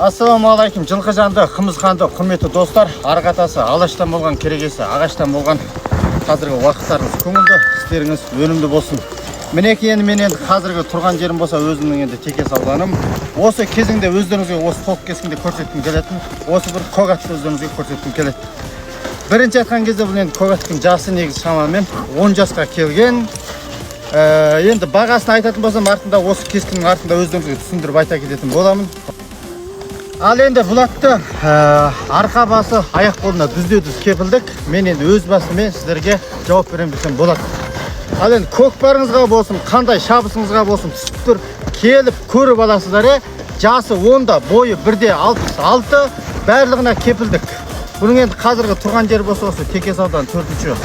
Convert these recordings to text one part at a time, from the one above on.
Ассалаумағалейкум, жылқы жанды, қымыз қанды, құрметті достар, арқатасы, алаштан болған керегесі, ағаштан болған қазіргі уақыттарыңыз көңілді, істеріңіз өнімді болсын. Мінекі енді мен қазіргі тұрған жерім болса өзімнің енді Текес ауданым. Осы кезіңде өздеріңізге осы тоқ кескінде көрсеткім келетін, осы бір қоғатты өздеріңізге көрсеткім келеді. Бірінші айтқан кезде бұл енді қоғаттың жасы негізі шамамен 10 жасқа келген. Енді бағасын айтатын болсам, артында осы кескінің артында өздеріңізге түсіндіріп айта кететін боламын. Ал енді бұл атты арқа басы аяқ қолына дүзде-дүз кепілдік. Мен енді өз басымен сіздерге жауап берем десем болады. Ал енді көкпарыңызға болсын, қандай шабысыңызға болсын, түсіп тұр, келіп көріп аласыздар. Жасы 10-да, бойы 1-де 66, барлығына кепілдік. Бұның енді қазіргі тұрған жер болса осы Текес аудан 4-ші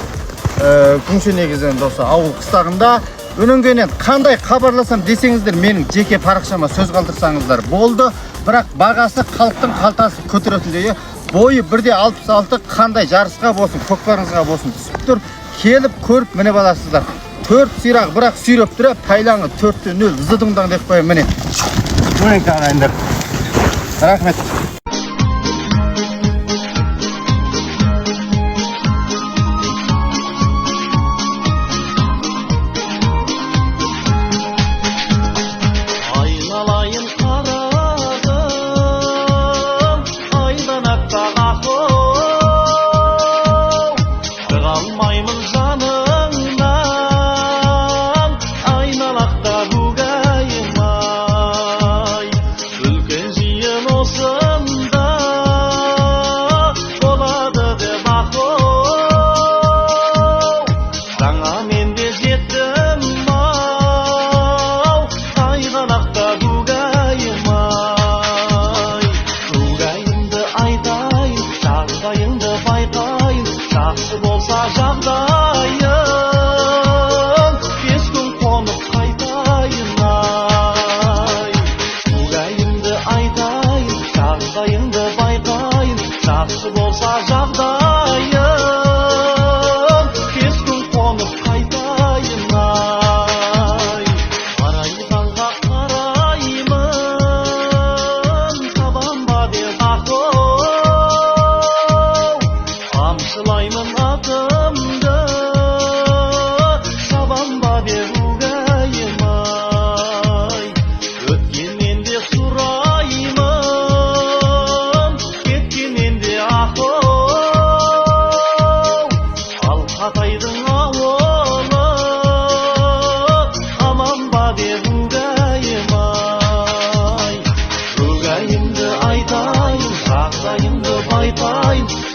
күнші негізінде осы ауыл қыстағында. Өненгенен қандай хабарласам десеңіздер, менің жеке парақшама сөз қалдырсаңыздар болды. Бірақ бағасы халықтың қалтасы көтеретіндей, бойы 1-де 66, қандай жарысқа болсын, көкпарыңызға болсын түсіп тұр, келіп көріп мініп аласыздар. 4 сирақ, бірақ сүйреп тұра, пайлаңы 4-те 0 зыдыңдан деп қойым міне. Өнең тағайындар. Рахмет.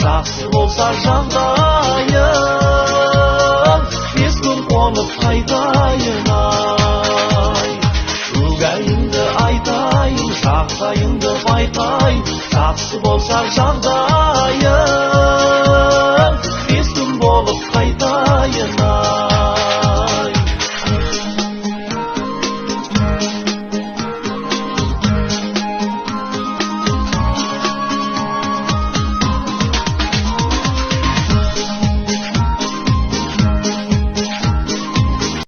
Жақсы болса жағдайым, бес күн қонып қайтайын ай. Өгайымды айтайын, жағдайымды байқайын, жақсы болса жағдайым.